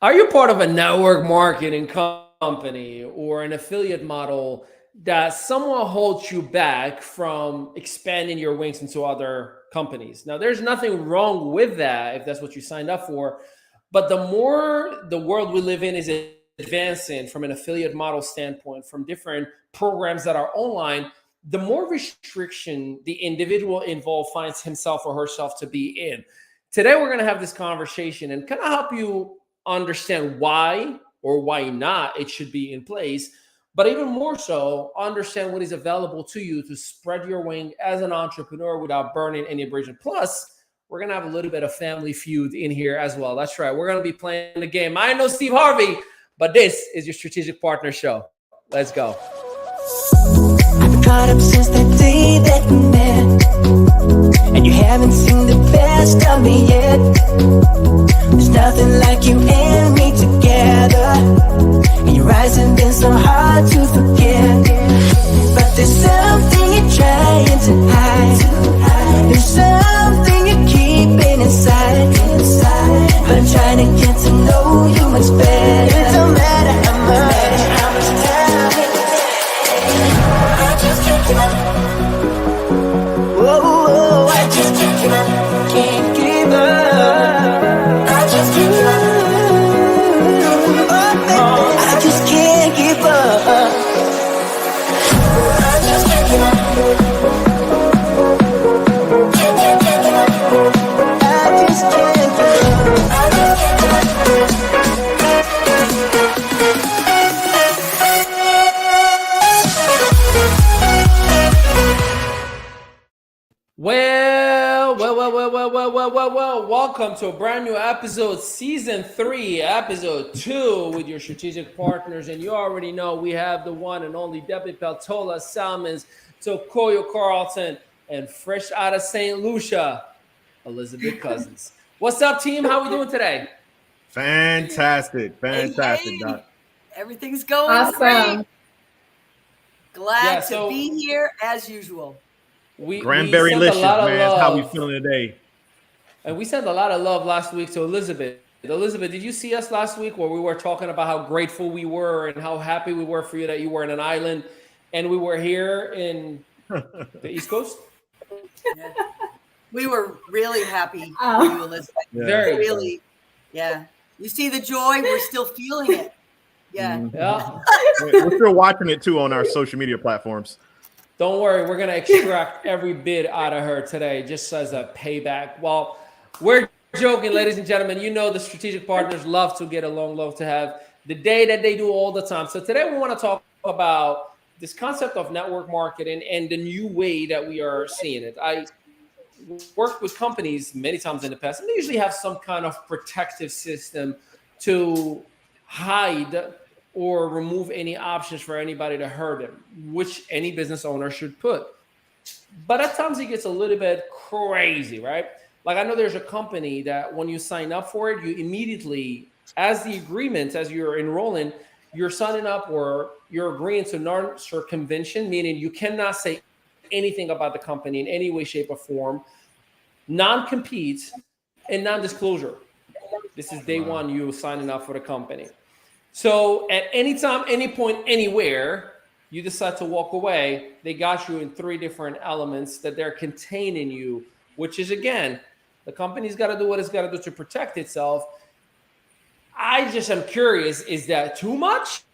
Are you part of a network marketing company or an affiliate model that somewhat holds you back from expanding your wings into other companies? Now, there's nothing wrong with that if that's what you signed up for. But the more the world we live in is advancing from an affiliate model standpoint, from different programs that are online, the more restriction the individual involved finds himself or herself to be in. Today, we're going to have this conversation and kind of help you understand why or why not it should be in place, but even more so, understand what is available to you to spread your wing as an entrepreneur without burning any bridge. And plus, we're going to have a little bit of Family Feud in here as well. That's right. We're going to be playing the game. I know Steve Harvey, but this is your Strategic Partner Show. Let's go. I've been caught up since the day that we met, and you haven't seen the best of me yet. There's nothing like you and me together, and your eyes have been so hard to forget. But there's something you're trying to hide. There's something you're keeping inside. But I'm trying to get to know you much better. It don't matter how much time it takes. I just can't give up. Whoa, I just can't give up. Can't give up. I just can't give up. Oh, I just can't give up. I just can't give up. Can't give up. I just can't give up. I just can't give up. Well. Welcome to a brand new episode, Season 3, Episode 2 with your strategic partners. And you already know we have the one and only Debbie Peltola, Salmons, Tokoyo Carlton, and fresh out of St. Lucia, Elizabeth Cousins. What's up, team? How are we doing today? Fantastic, Hey. Doc. Everything's going Awesome. great. Glad Yeah, so- to be here as usual. We Cranberry sent a licious, lot of man. That's how we love. feeling today. And we sent a lot of love last week to Elizabeth. Elizabeth, did you see us last week where we were talking about how grateful we were and how happy we were for you that you were in an island and we were here in the East Coast? Yeah. We were really happy for Oh. you, Elizabeth. Yeah. Very. Really, yeah. You see the joy, we're still feeling it. Yeah. Mhm. Yeah. We're still watching it too on our social media platforms. Don't worry, we're going to extract every bit out of her today just as a payback. Well, we're joking, ladies and gentlemen. You know the strategic partners love to get along, love to have the day that they do all the time. So today we want to talk about this concept of network marketing and the new way that we are seeing it. I worked with companies many times in the past, and they usually have some kind of protective system to hide or remove any options for anybody to hurt them, which any business owner should put. But at times it gets a little bit crazy, right? Like I know there's a company that when you sign up for it, you immediately, as the agreement, as you're enrolling, you're signing up or you're agreeing to non-circumvention, meaning you cannot say anything about the company in any way, shape, or form, non-compete, and non-disclosure. This is day one, you signing up for the company. So at any time, any point, anywhere, you decide to walk away, they got you in 3 different elements that they're containing you, which is, again, the company's got to do what it's got to do to protect itself. I just am curious, is that too much?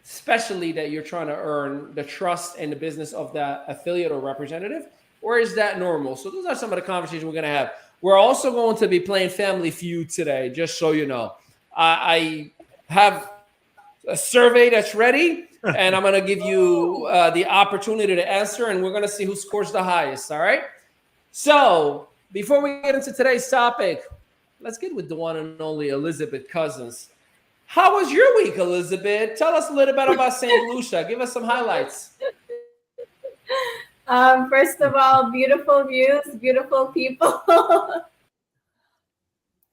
Especially that you're trying to earn the trust and the business of that affiliate or representative, or is that normal? So those are some of the conversations we're going to have. We're also going to be playing Family Feud today, just so you know. I have a survey that's ready, and I'm going to give you the opportunity to answer, and we're going to see who scores the highest, all right? So before we get into today's topic, let's get with the one and only Elizabeth Cousins. How was your week, Elizabeth? Tell us a little bit about St. Lucia. Give us some highlights. First of all, beautiful views, beautiful people.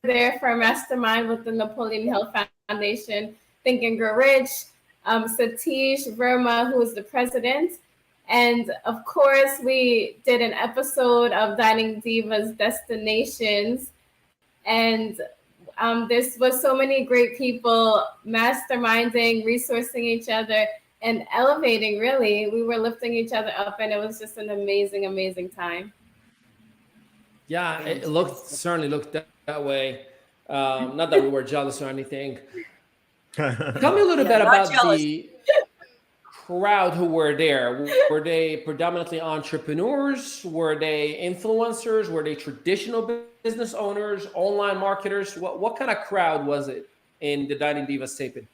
There for Mastermind with the Napoleon Hill Foundation, Think and Grow Rich. Satish Verma, who is the president. And of course, we did an episode of Dining Divas Destinations. And This was so many great people masterminding, resourcing each other, and elevating. Really, we were lifting each other up, and it was just an amazing, amazing time. Yeah, it certainly looked that way. Not that we were jealous or anything. Tell me a little bit about the crowd who were there. Were they predominantly entrepreneurs? Were they influencers? Were they traditional business owners, online marketers? What kind of crowd was it in the Dining Divas taping?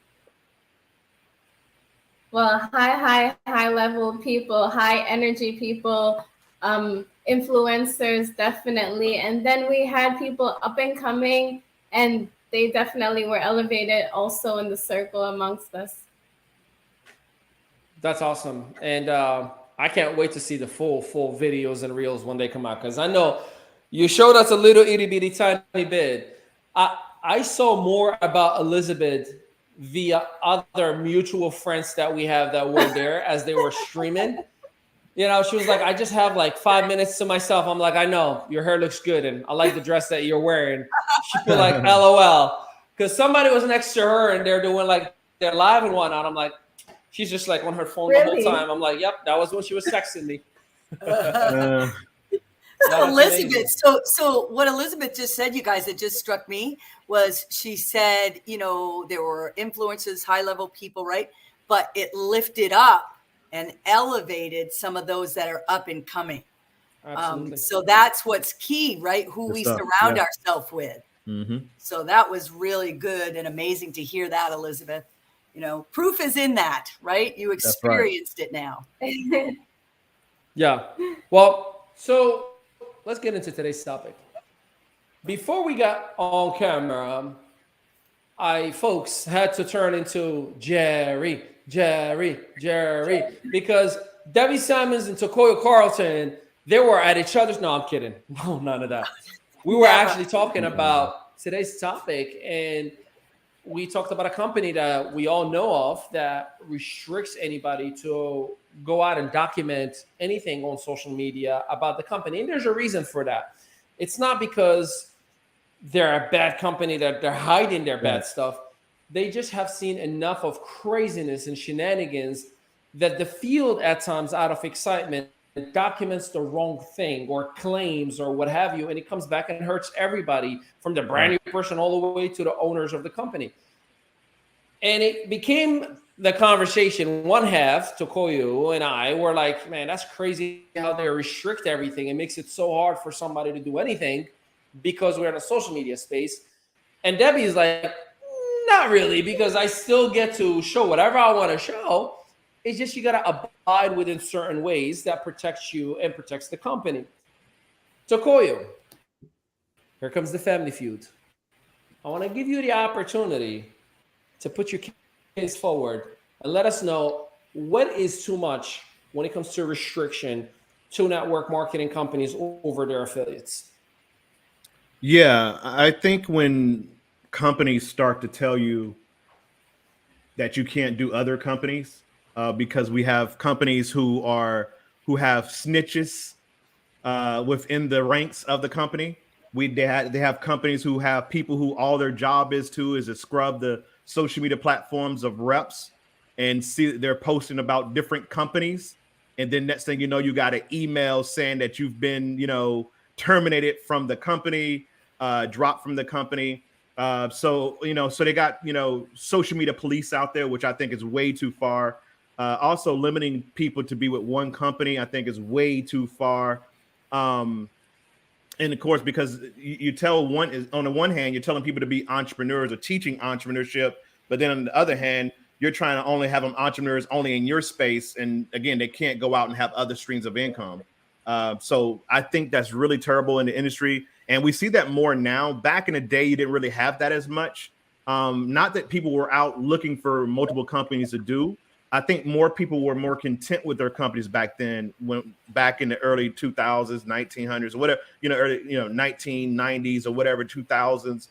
Well, high level people, high energy people, influencers, definitely. And then we had people up and coming, and they definitely were elevated also in the circle amongst us. That's awesome. And I can't wait to see the full videos and reels when they come out, because I know you showed us a little itty bitty tiny bit. I saw more about Elizabeth via other mutual friends that we have that were there as they were streaming. You know, she was like, I just have like 5 minutes to myself. I'm like, I know your hair looks good, and I like the dress that you're wearing. She put like LOL, because somebody was next to her and they're doing like they're live and whatnot. I'm like, she's just like on her phone Really? the whole time. I'm like, yep, that was when she was texting me. So Elizabeth, so what Elizabeth just said, you guys, it just struck me was she said, you know, there were influencers, high level people, right? But it lifted up and elevated some of those that are up and coming. So that's what's key, right? Who we surround ourselves with. Mm-hmm. So that was really good and amazing to hear that, Elizabeth. You know, proof is in that, right? You experienced it now. Yeah. Well, so let's get into today's topic. Before we got on camera, folks had to turn into Jerry, because Debbie Simons and Tokoyo Carlton, they were at each other's. No, I'm kidding. No, none of that. We were actually talking about today's topic, and we talked about a company that we all know of that restricts anybody to go out and document anything on social media about the company. And there's a reason for that. It's not because they're a bad company that they're hiding their bad stuff. They just have seen enough of craziness and shenanigans that the field at times, out of excitement, documents the wrong thing or claims or what have you, and it comes back and hurts everybody, from the brand new person all the way to the owners of the company. And it became the conversation. One half, Tokoyo and I, were like, man, that's crazy how they restrict everything. It makes it so hard for somebody to do anything because we're in a social media space. And Debbie's like, not really, because I still get to show whatever I want to show. It's just you got to abide within certain ways that protects you and protects the company. Tokoyo, here comes the family feud. I want to give you the opportunity to put your case forward and let us know what is too much when it comes to restriction to network marketing companies over their affiliates. Yeah, I think when companies start to tell you that you can't do other companies, because we have companies who have snitches within the ranks of the company. They have companies who have people who all their job is to scrub the social media platforms of reps and see that they're posting about different companies. And then next thing you know, you got an email saying that you've been, terminated from the company, dropped from the company. So they got, social media police out there, which I think is way too far. Also limiting people to be with one company, I think is way too far. And of course, because you tell on the one hand, you're telling people to be entrepreneurs or teaching entrepreneurship, but then on the other hand, you're trying to only have them entrepreneurs only in your space. And again, they can't go out and have other streams of income. So I think that's really terrible in the industry. And we see that more now. Back in the day, you didn't really have that as much. Not that people were out looking for multiple companies to do. I think more people were more content with their companies back then, back in the early 2000s, 1900s, or whatever, early, 1990s or whatever, 2000s.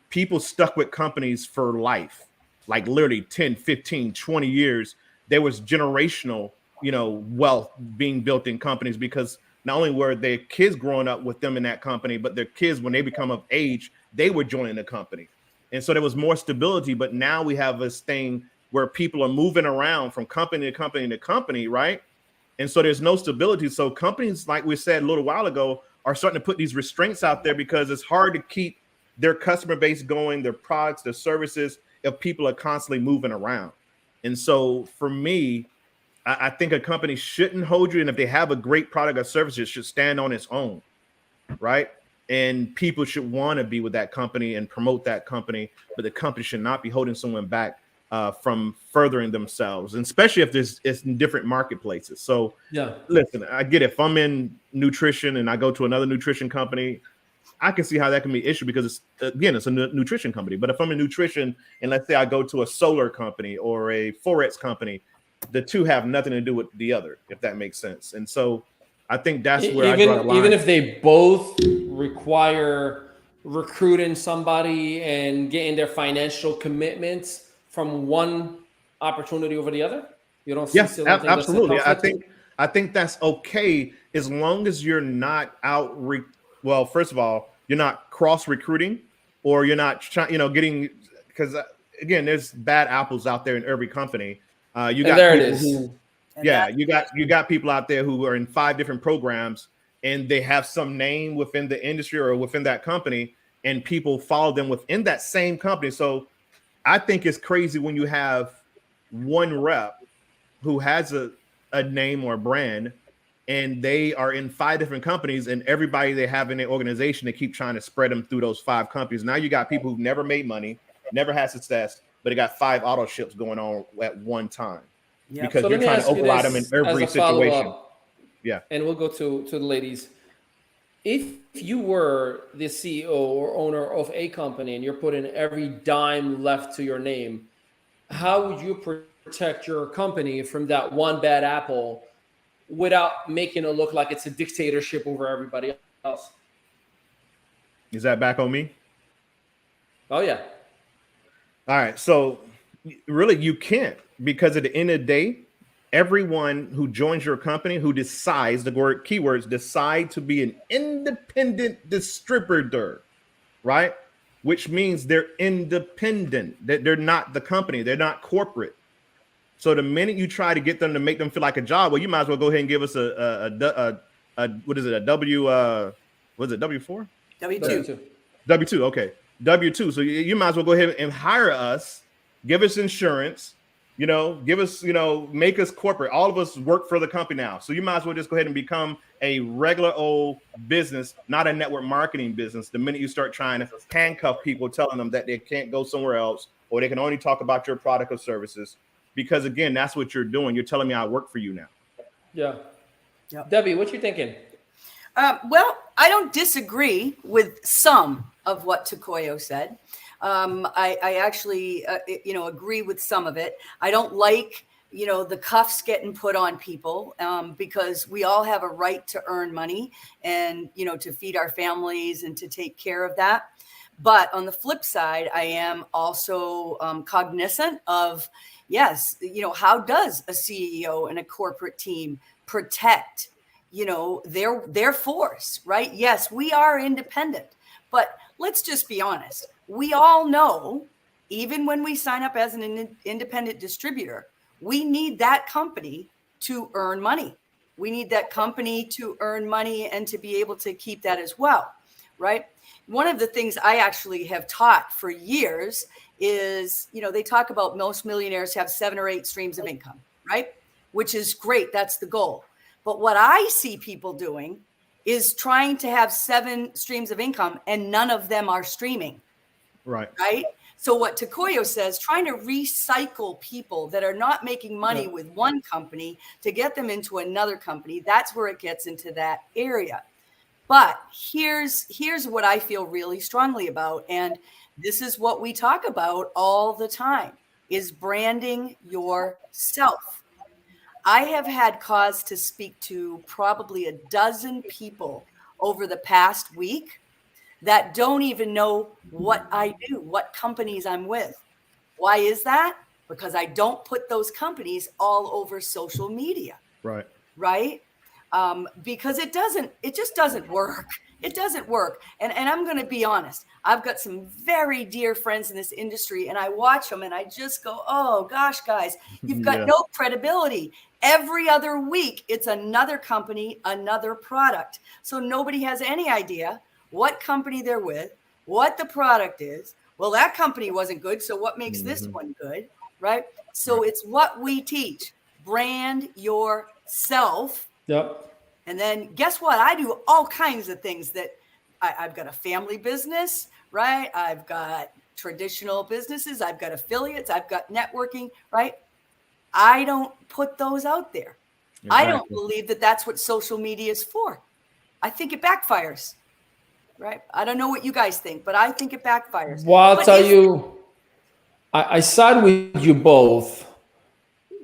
People stuck with companies for life, like literally 10, 15, 20 years. There was generational, wealth being built in companies, because not only were their kids growing up with them in that company, but their kids, when they become of age, they were joining the company. And so there was more stability, but now we have this thing where people are moving around from company to company to company, right? And so there's no stability. So companies, like we said a little while ago, are starting to put these restraints out there because it's hard to keep their customer base going, their products, their services, if people are constantly moving around. And so for me, I think a company shouldn't hold you. And if they have a great product or service, it should stand on its own, right? And people should want to be with that company and promote that company, but the company should not be holding someone back from furthering themselves, and especially if it's in different marketplaces. So Yeah. listen, I get it. If I'm in nutrition and I go to another nutrition company, I can see how that can be an issue because it's a nutrition company. But if I'm in nutrition and let's say I go to a solar company or a Forex company, the two have nothing to do with the other, if that makes sense. And so I think that's where I draw the line. Even if they both require recruiting somebody and getting their financial commitments from one opportunity over the other, you don't see Yes, still think that's a absolutely. conflict? I think that's okay as long as you're not out. Well, first of all, you're not cross recruiting, or you're not getting, because again, there's bad apples out there in every company. You got there it people is. who, yeah, you got people out there who are in 5 different programs and they have some name within the industry or within that company, and people follow them within that same company. So I think it's crazy when you have one rep who has a name or a brand, and they are in 5 different companies, and everybody they have in their organization, they keep trying to spread them through those 5 companies. Now you got people who've never made money, never had success, but they got 5 auto ships going on at one time. Yep. Because So you're let me trying to ask you override them in this every as a follow-up, situation. Yeah. and we'll go to the ladies. If you were the CEO or owner of a company and you're putting every dime left to your name, how would you protect your company from that one bad apple without making it look like it's a dictatorship over everybody else? Is that back on me? Oh yeah. All right. So really you can't, because at the end of the day, everyone who joins your company, who decides, the word keywords, decide to be an independent distributor, right? Which means they're independent, that they're not the company, they're not corporate. So the minute you try to get them to make them feel like a job, well, you might as well go ahead and give us a what is it, a was it W4? W2. W2, okay. W2. So you might as well go ahead and hire us, give us insurance, give us, make us corporate. All of us work for the company now. So you might as well just go ahead and become a regular old business, not a network marketing business. The minute you start trying to handcuff people, telling them that they can't go somewhere else, or they can only talk about your product or services, because again, that's what you're doing. You're telling me I work for you now. Yeah. Yep. Debbie, what you thinking? Well, I don't disagree with some of what Takoyo said. I actually, agree with some of it. I don't like, the cuffs getting put on people because we all have a right to earn money and, to feed our families and to take care of that. But on the flip side, I am also cognizant of, yes, how does a CEO and a corporate team protect, their force, right? Yes, we are independent, but let's just be honest. We all know, even when we sign up as an independent distributor, we need that company to earn money. We need that company to earn money and to be able to keep that as well, right? One of the things I actually have taught for years is, they talk about most millionaires have 7 or 8 streams of income, right? Which is great. That's the goal. But what I see people doing is trying to have 7 streams of income and none of them are streaming. Right. Right. So what Takoyo says, trying to recycle people that are not making money with one company to get them into another company, that's where it gets into that area. But here's what I feel really strongly about. And this is what we talk about all the time, is branding yourself. I have had cause to speak to probably a dozen people over the past week that don't even know what I do, what companies I'm with. Why is that? Because I don't put those companies all over social media. Right. Right. Because it just doesn't work. It doesn't work. And I'm going to be honest. I've got some very dear friends in this industry, and I watch them and I just go, oh gosh, guys, you've got Yeah. no credibility. Every other week, it's another company, another product. So nobody has any idea what company they're with, what the product is. Well, that company wasn't good. So what makes this one good? Right. So it's what we teach. Brand yourself. Yep. And then guess what? I do all kinds of things that I've got a family business, right? I've got traditional businesses. I've got affiliates. I've got networking, right? I don't put those out there. I don't believe that that's what social media is for. I think it backfires, right? I don't know what you guys think, but I think it backfires. Well, I'll But tell if- you, I side with you both.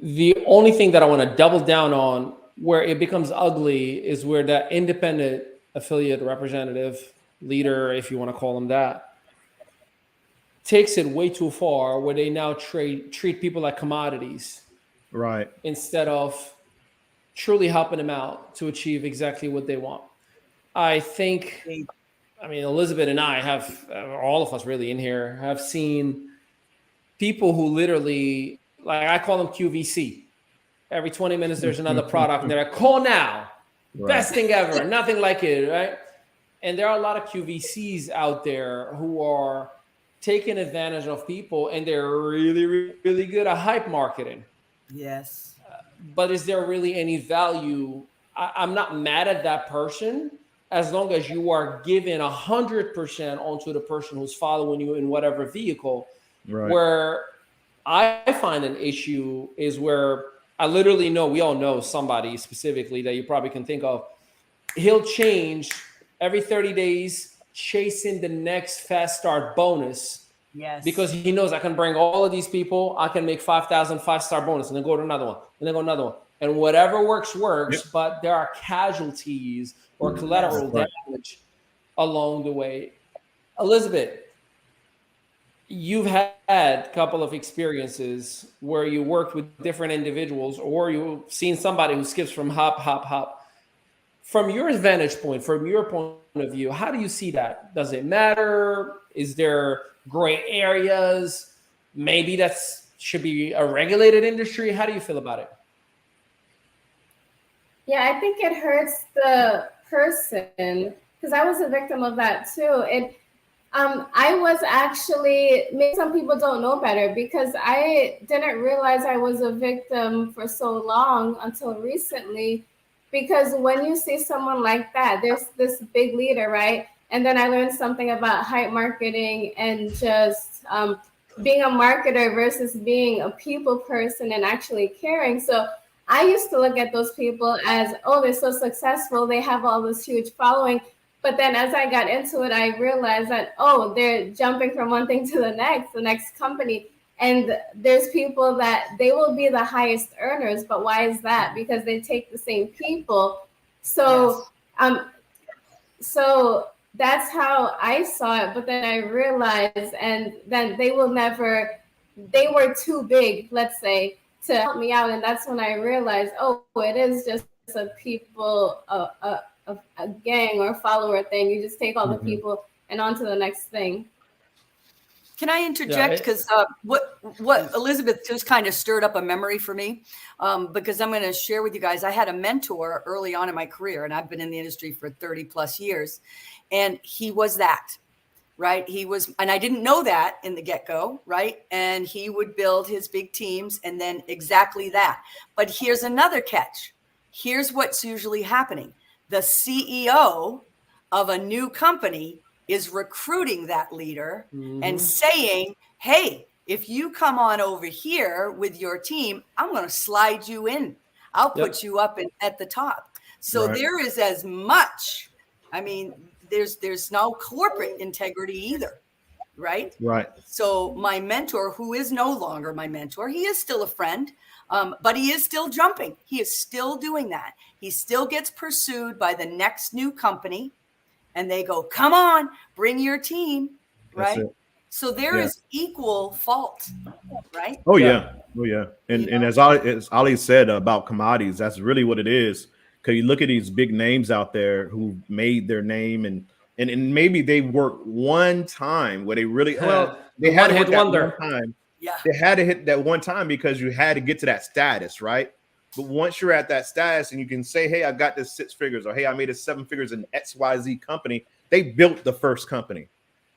The only thing that I want to double down on where it becomes ugly is where that independent affiliate representative, leader, if you want to call them that, takes it way too far where they now treat people like commodities Right. instead of truly helping them out to achieve exactly what they want. I think, I mean, Elizabeth and I have, all of us really in here, have seen people who literally, like I call them QVC. Every 20 minutes, there's another product, and they're like, call now. Right. Best thing ever. Nothing like it, right? And there are a lot of QVCs out there who are taking advantage of people, and they're really, really good at hype marketing. Yes. But is there really any value? I'm not mad at that person as long as you are giving 100% onto the person who's following you in whatever vehicle. Right. Where I find an issue is where I literally know, we all know somebody specifically that you probably can think of. He'll change every 30 days, chasing the next fast start bonus. Yes. Because he knows I can bring all of these people, I can make 5,000 5-star bonus, and then go to another one, and then go another one. And whatever works, Yep. but there are casualties or collateral Right. damage along the way. Elizabeth, you've had a couple of experiences where you worked with different individuals, or you've seen somebody who skips from hop. From your vantage point, from your point of view, how do you see that? Does it matter? Is there gray areas? Maybe should be a regulated industry. How do you feel about it? Yeah, I think it hurts the person because I was a victim of that too. I was actually, maybe some people don't know better because I didn't realize I was a victim for so long until recently. Because when you see someone like that, there's this big leader, right? And then I learned something about hype marketing and just being a marketer versus being a people person and actually caring. So I used to look at those people as, oh, they're so successful. They have all this huge following. But then as I got into it, I realized that, oh, they're jumping from one thing to the next company. And there's people that they will be the highest earners. But why is that? Because they take the same people. So, so that's how I saw it. But then I realized, and then they were too big, let's say, to help me out. And that's when I realized, oh, it is just a people, a gang or follower thing. You just take all the people and on to the next thing. Can I interject? Because what Elizabeth just kind of stirred up a memory for me, because I'm going to share with you guys. I had a mentor early on in my career, and I've been in the industry for 30 plus years, and he was that, right? He was, and I didn't know that in the get-go, right? And he would build his big teams and then exactly that. But here's another catch. Here's what's usually happening. The CEO of a new company is recruiting that leader and saying, hey, if you come on over here with your team, I'm going to slide you in. I'll put you up at the top. So there is as much, I mean, there's no corporate integrity either, right? Right. So my mentor, who is no longer my mentor, he is still a friend, but he is still jumping. He is still doing that. He still gets pursued by the next new company. And they go, come on, bring your team, right? So there is equal fault, right? Oh yeah. And as Ali said about commodities, that's really what it is. Because you look at these big names out there who made their name, and maybe they worked one time where they really they had to hit that one time. Yeah. They had to hit that one time because you had to get to that status, right? But once you're at that status and you can say, hey, I got this 6 figures, or hey, I made a 7 figures in XYZ company, they built the first company.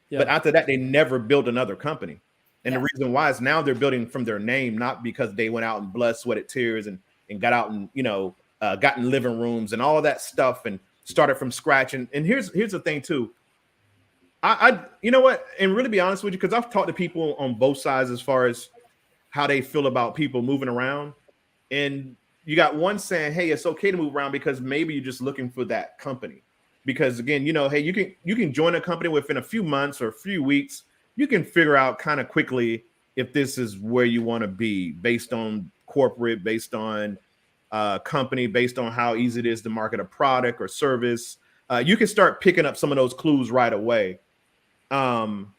Yeah. But after that, they never built another company. And the reason why is now they're building from their name, not because they went out and blood, sweated, tears and got out and, got in living rooms and all of that stuff and started from scratch. And here's the thing too. I you know what, and really be honest with you, because I've talked to people on both sides as far as how they feel about people moving around. And you got one saying, hey, it's okay to move around because maybe you're just looking for that company. Because again, hey, you can join a company within a few months or a few weeks. You can figure out kind of quickly if this is where you want to be based on corporate, based on company, based on how easy it is to market a product or service. You can start picking up some of those clues right away. But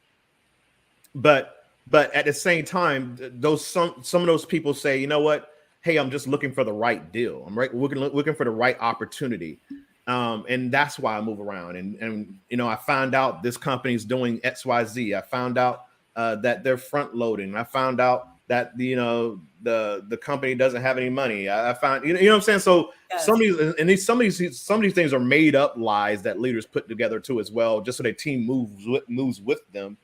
at the same time, some of those people say, you know what? Hey, I'm just looking for the right deal. I'm looking for the right opportunity. And that's why I move around. And I found out this company's doing XYZ. I found out that they're front loading. I found out that the company doesn't have any money. I found you know what I'm saying. So yes. some of these things are made up lies that leaders put together too as well, just so their team moves with them.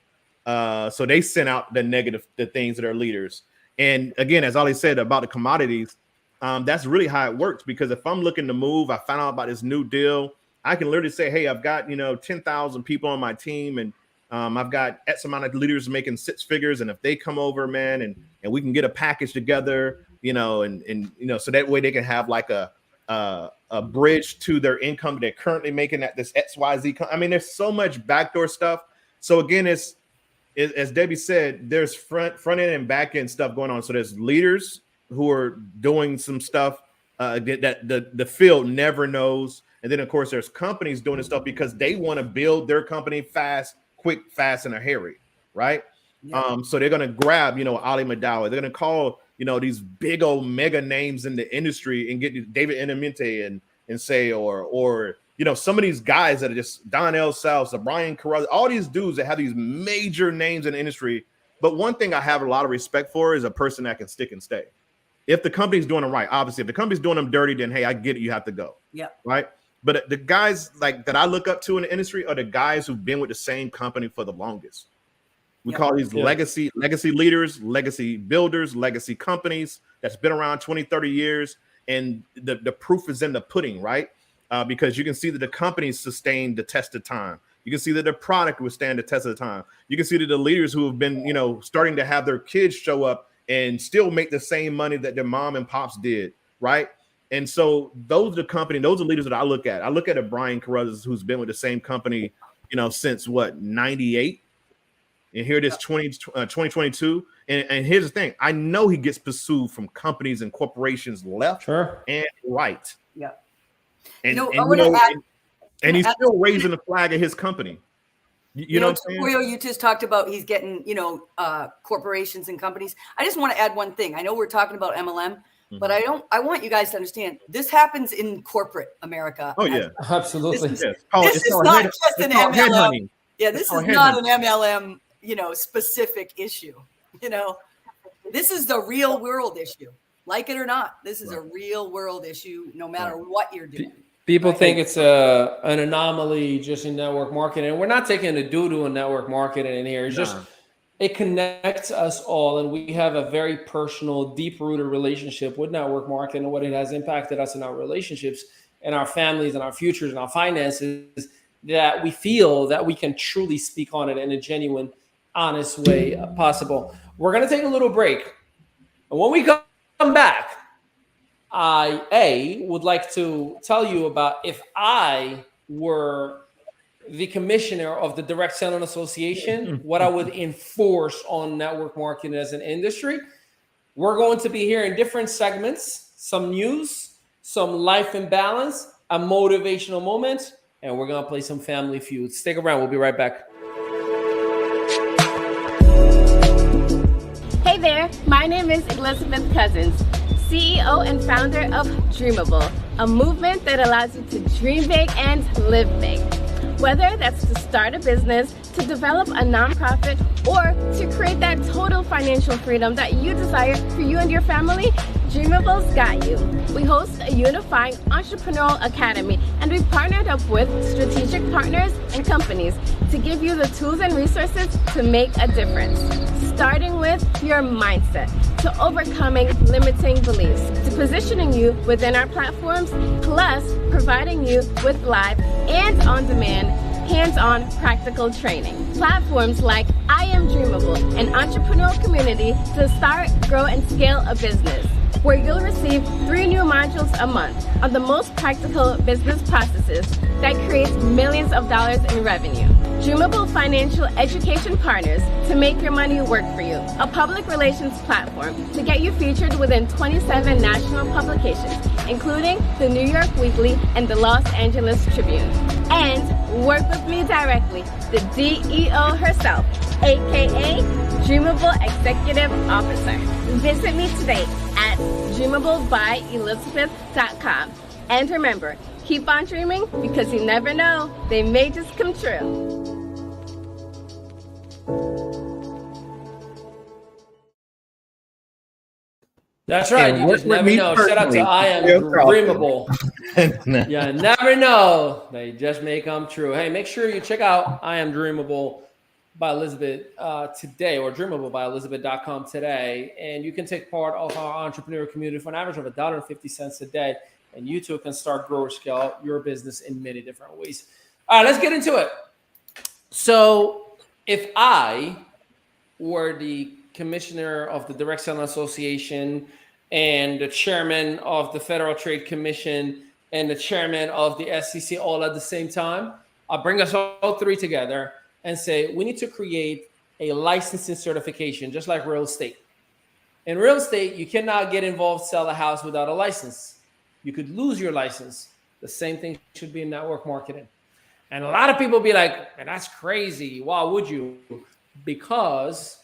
So they send out the things to their leaders. And again, as Ali said about the commodities, that's really how it works. Because if I'm looking to move, I found out about this new deal. I can literally say, hey, I've got 10,000 people on my team, and I've got X amount of leaders making 6 figures, and if they come over, man, and we can get a package together, so that way they can have like a bridge to their income they're currently making at this XYZ. I mean, there's so much backdoor stuff. So again, it's as Debbie said, there's front end and back end stuff going on. So there's leaders who are doing some stuff that the field never knows, and then of course there's companies doing this stuff because they want to build their company quick, fast, and a hurry, right? Yeah. So they're gonna grab, Ali Madawi. They're gonna call, these big old mega names in the industry and get David Enemente and say, or some of these guys that are just Donnell South, Brian Carruthers, all these dudes that have these major names in the industry. But one thing I have a lot of respect for is a person that can stick and stay. If the company's doing them right, obviously, if the company's doing them dirty, then hey, I get it, you have to go. Yeah. Right. But the guys like that I look up to in the industry are the guys who've been with the same company for the longest. We call these legacy leaders, legacy builders, legacy companies that's been around 20, 30 years. And the proof is in the pudding, right? Because you can see that the companies sustained the test of time. You can see that the product would stand the test of time. You can see that the leaders who have been, starting to have their kids show up and still make the same money that their mom and pops did, right? And so those are the leaders that I look at. I look at a Brian Carruthers who's been with the same company, since 98. And here it is 2022. And here's the thing. I know he gets pursued from companies and corporations left and right. Yeah. And he's still raising the flag of his company. You know what I'm saying? You just talked about he's getting, corporations and companies. I just want to add one thing. I know we're talking about MLM, but I want you guys to understand this happens in corporate America. Oh yeah, absolutely. This is not just an MLM. Yeah, this is not an MLM, specific issue. This is the real world issue. Like it or not, this is a real world issue, no matter what you're doing. People think it's an anomaly just in network marketing. And we're not taking the doo-doo in network marketing in here. It's just, it connects us all. And we have a very personal, deep-rooted relationship with network marketing and what it has impacted us in our relationships and our families and our futures and our finances, that we feel that we can truly speak on it in a genuine, honest way possible. We're going to take a little break. And when we come back, I would like to tell you about if I were the commissioner of the Direct Selling Association, what I would enforce on network marketing as an industry. We're going to be hearing different segments, some news, some life and balance, a motivational moment, and we're going to play some Family Feud. Stick around. We'll be right back. Hey there. My name is Elizabeth Cousins, CEO and founder of Dreamable, a movement that allows you to dream big and live big. Whether that's to start a business, to develop a nonprofit, or to create that total financial freedom that you desire for you and your family, Dreamable's got you. We host a unifying entrepreneurial academy, and we partnered up with strategic partners and companies to give you the tools and resources to make a difference. Starting with your mindset, to overcoming limiting beliefs, to positioning you within our platforms, plus providing you with live and on-demand hands-on practical training. Platforms like I Am Dreamable, an entrepreneurial community to start, grow, and scale a business, where you'll receive 3 new modules a month on the most practical business processes that creates millions of dollars in revenue. Dreamable Financial Education Partners to make your money work for you. A public relations platform to get you featured within 27 national publications, including the New York Weekly and the Los Angeles Tribune. And work with me directly, the DEO herself, aka Dreamable Executive Officer. Visit me today at dreamablebyelizabeth.com. And remember, keep on dreaming because you never know, they may just come true. That's right. And You work just with never me know. Shout out to personally. I Am No problem. Dreamable. Yeah, never know. They just may come true. Hey, make sure you check out I Am Dreamable by Elizabeth today, or dreamablebyelizabeth.com today. And you can take part of our entrepreneur community for an average of $1.50 a day. And you too can start, grow, or scale your business in many different ways. All right, let's get into it. So if I were the commissioner of the Direct Selling Association and the chairman of the Federal Trade Commission and the chairman of the SEC all at the same time, I'll bring us all 3 together and say, we need to create a licensing certification, just like real estate. In real estate, you cannot get involved, sell a house without a license. You could lose your license. The same thing should be in network marketing. And a lot of people be like, man, that's crazy. Why would you? Because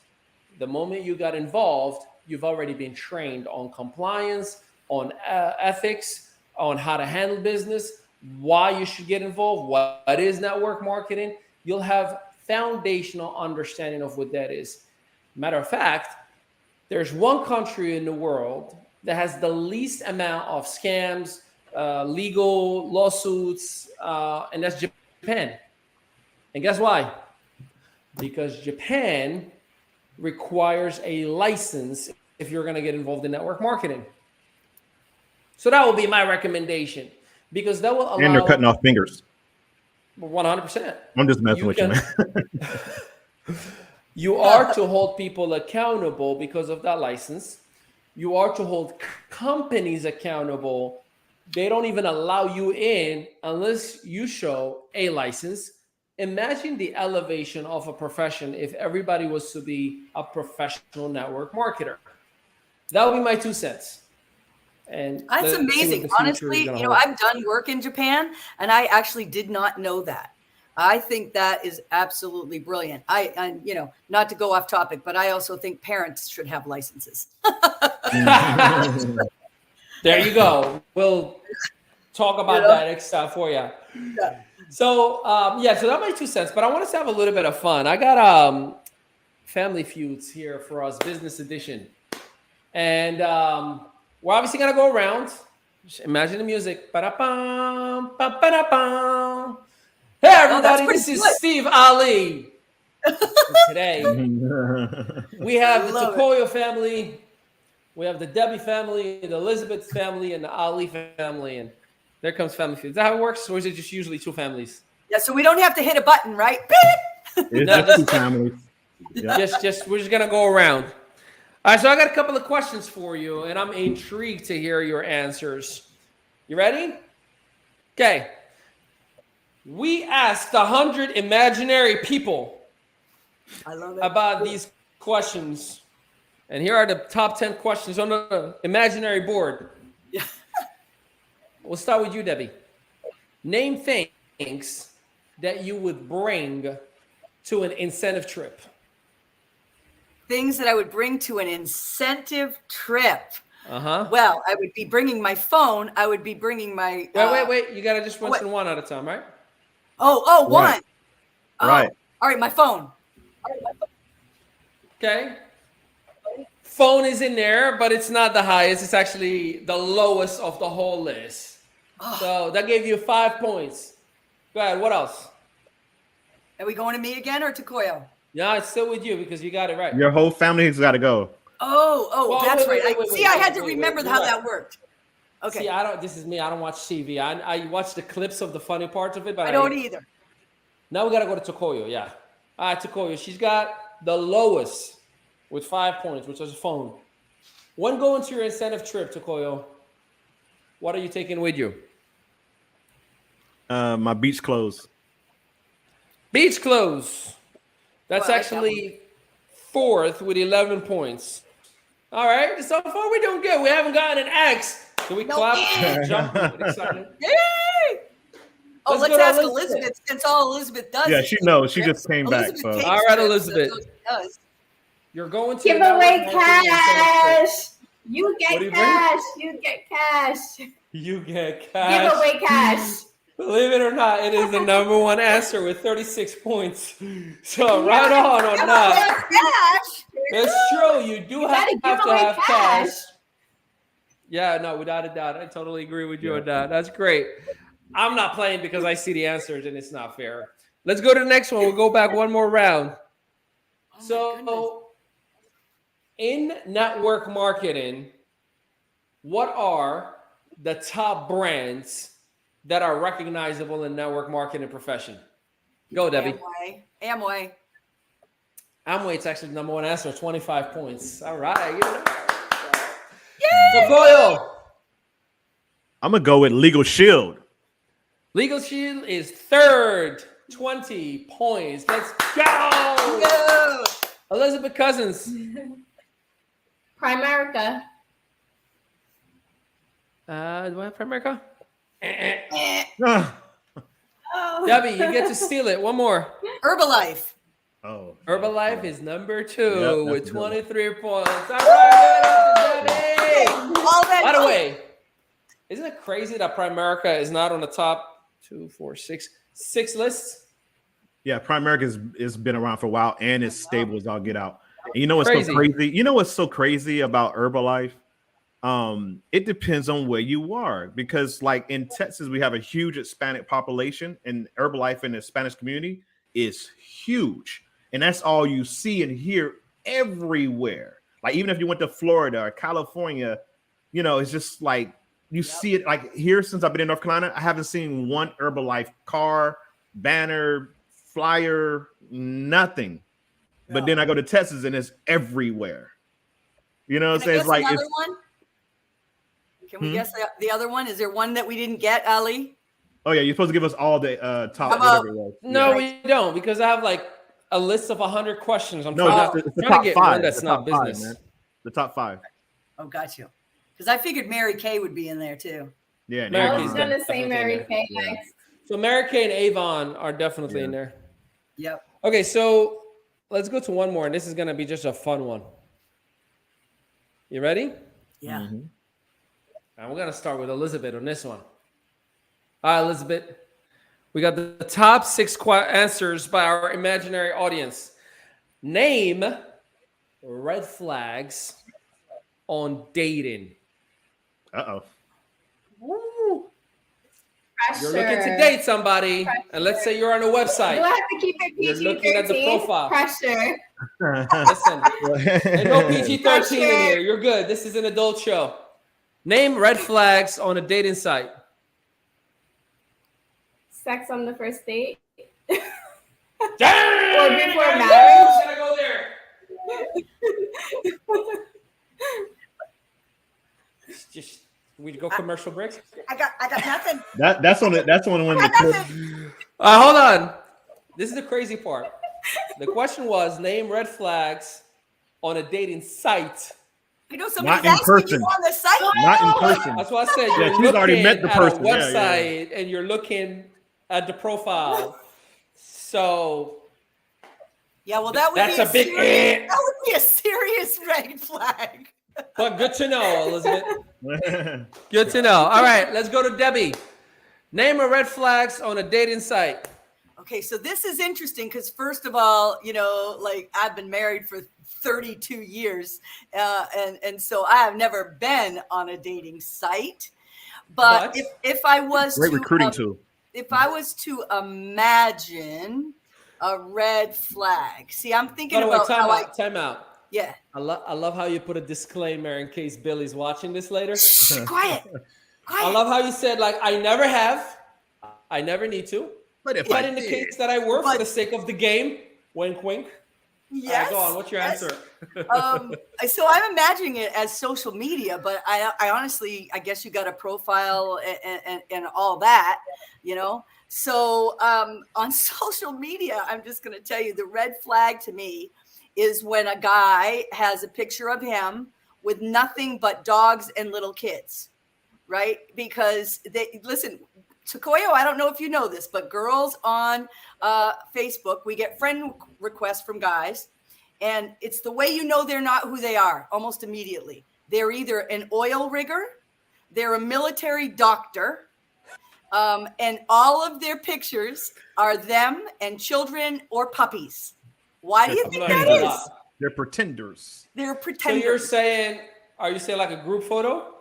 the moment you got involved, you've already been trained on compliance, on ethics, on how to handle business, why you should get involved, what is network marketing. You'll have foundational understanding of what that is. Matter of fact, there's one country in the world that has the least amount of scams, legal lawsuits, and that's Japan. And guess why? Because Japan requires a license if you're going to get involved in network marketing. So that will be my recommendation, because that will allow. And they're cutting off fingers. 100%. I'm just messing with you, man. You are to hold people accountable because of that license. You are to hold companies accountable. They don't even allow you in unless you show a license. Imagine the elevation of a profession if everybody was to be a professional network marketer. That would be my 2 cents. And That's amazing. Honestly, I've done work in Japan, and I actually did not know that. I think that is absolutely brilliant. And not to go off topic, but I also think parents should have licenses. There you go. We'll talk about that next time for you. Yeah. So, so that made 2 cents, but I want us to have a little bit of fun. I got Family Feuds here for us, business edition. And we're obviously going to go around. Just imagine the music. Ba-da-bum, ba-ba-da-bum. Hey, everybody, this is Steve Ali. Today, we have the Takoyo family. We have the Debbie family, the Elizabeth family, and the Ali family. And there comes Family Feud. Is that how it works? Or is it just usually 2 families? Yeah, so we don't have to hit a button, right? It's just 2 families. Yeah. We're just going to go around. All right, so I got a couple of questions for you, and I'm intrigued to hear your answers. You ready? Okay. We asked 100 imaginary people I love it. about these questions. And here are the top 10 questions on the imaginary board. Yeah. We'll start with you, Debbie. Name things that you would bring to an incentive trip. Things that I would bring to an incentive trip. Uh-huh. Well, I would be bringing my phone. I would be bringing my. Wait. You gotta just mention one at a time, right? One. Right. Oh, Right. all right, my phone. Okay. Phone is in there, but it's not the highest. It's actually the lowest of the whole list. So that gave you 5 points. Go ahead. What else? Are we going to me again or to Koyo? Yeah, it's still with you because you got it right. Your whole family has got to go. Oh, that's right. I had to remember how You're that worked. Okay. See, this is me. I don't watch TV. I watch the clips of the funny parts of it, but I don't either. Now we got to go to Tokoyo. Yeah. All right, Tokoyo. She's got the lowest with 5 points, which is a phone. When going to your incentive trip, Tokoyo, what are you taking with you? My beach clothes. Beach clothes. That's Well, actually fourth with 11 points. All right. So far, we're doing good. We haven't gotten an X. Can we clap? Jump with excitement. Yay! Oh, Let's let's go to ask Elizabeth. Elizabeth, since all Elizabeth does. Yeah, is she take knows. She trips. just came back. Elizabeth So. takes All right, trips, so Elizabeth. she does. You're going to Give the away network marketing incentive trip. cash. You What do get you cash. You get cash. You get cash. Give away cash. Believe it or not, it is the number one answer with 36 points. So right on that. Cash. It's true. You do have gotta to give away have cash. cash. Yeah, no, without a doubt. I totally agree with you on that. That's great. I'm not playing because I see the answers and it's not fair. Let's go to the next one. We'll go back one more round. So in network marketing, what are the top brands that are recognizable in network marketing profession? Go, Debbie. Amway. Amway's actually the number one answer, 25 points. All right. So, Koyo, I'm gonna go with Legal Shield. Legal Shield is third, 20 points. Let's go. Go. Elizabeth Cousins. Primerica. Do I have Primerica? Ah. Oh. Debbie, you get to steal it. One more. Herbalife. Oh, Herbalife is number 2 Yep, that's with a good one. 23 points. All right, Debbie. All that. By the way, isn't it crazy that Primerica is not on the top 6 lists? Yeah, Primerica has been around for a while and it's stable as all get out. And you know what's Crazy. so crazy? You know what's so crazy about Herbalife? It depends on where you are, because like in Texas, we have a huge Hispanic population, and Herbalife in the Spanish community is huge. And that's all you see and hear everywhere. Like even if you went to Florida or California, you know, it's just like you see it. Like here, since I've been in North Carolina, I haven't seen one Herbalife car, banner, flyer, nothing. But then I go to Texas and it's everywhere. You know what I'm saying? It's like another one. Can we guess the other one? Is there one that we didn't get, Ali? oh yeah, you're supposed to give us all the top about- whatever it was. No, Yeah. we don't, because I have like a list of 100 questions. I'm No, trying, it's the trying top to get five. one that's The not top five, business. man. The top 5. Oh, got you. Because I figured Mary Kay would be in there too. Yeah, Mary I Kay's was Avon. gonna say definitely Mary there. Kay Yeah. next. So Mary Kay and Avon are definitely Yeah. in there. Yep. Okay, so let's go to one more, and this is gonna be just a fun one. You ready? Yeah. Mhm. And we're gonna start with Elizabeth on this one. All right, Elizabeth. We got the top 6 answers by our imaginary audience. Name red flags on dating. Uh-oh. You're looking to date somebody, and let's say you're on a Do I website. have to keep it You're PG-13? looking at the profile. Pressure. Listen, ain't no PG-13 in Pressure. here. You're good. This is an adult show. Name red flags on a dating site. Sex on the first date. Damn! Or before marriage. Should I go there? Just we go commercial break. I got nothing. That's on the one. Hold on. This is the crazy part. The question was name red flags on a dating site. You know, somebody's Not in asking person. you on the site. Not in person. That's why I said Yeah, you're she's already looking met the at person. a Yeah, website and you're looking at the profile. So Yeah, well, that would That's be a big serious, that would be a serious red flag. But good to know, Elizabeth. Good to know. All right, let's go to Debbie. Name a red flags on a dating site. Okay, so this is interesting because first of all, like I've been married for 32 years, and so I have never been on a dating site. But if I was Great to, recruiting tool. if I was to imagine a red flag, see, I'm thinking By the way, about time out. yeah. I love how you put a disclaimer in case Billy's watching this later. Shh, quiet. I love how you said, like, I never have. I never need to. But if That I indicates that I work for But- the sake of the game. Wink, wink. Yes. All right, go on. What's your yes. answer? So I'm imagining it as social media, but I honestly, I guess you got a profile and all that, So on social media, I'm just going to tell you the red flag to me is when a guy has a picture of him with nothing but dogs and little kids, right? Because listen, Sequoia, I don't know if you know this, but girls on Facebook, we get friend requests from guys, and it's the way you know they're not who they are almost immediately. They're either an oil rigger, they're a military doctor, and all of their pictures are them and children or puppies. Why do you think that is? They're pretenders. They're So pretenders. you're saying, are you saying like a group photo?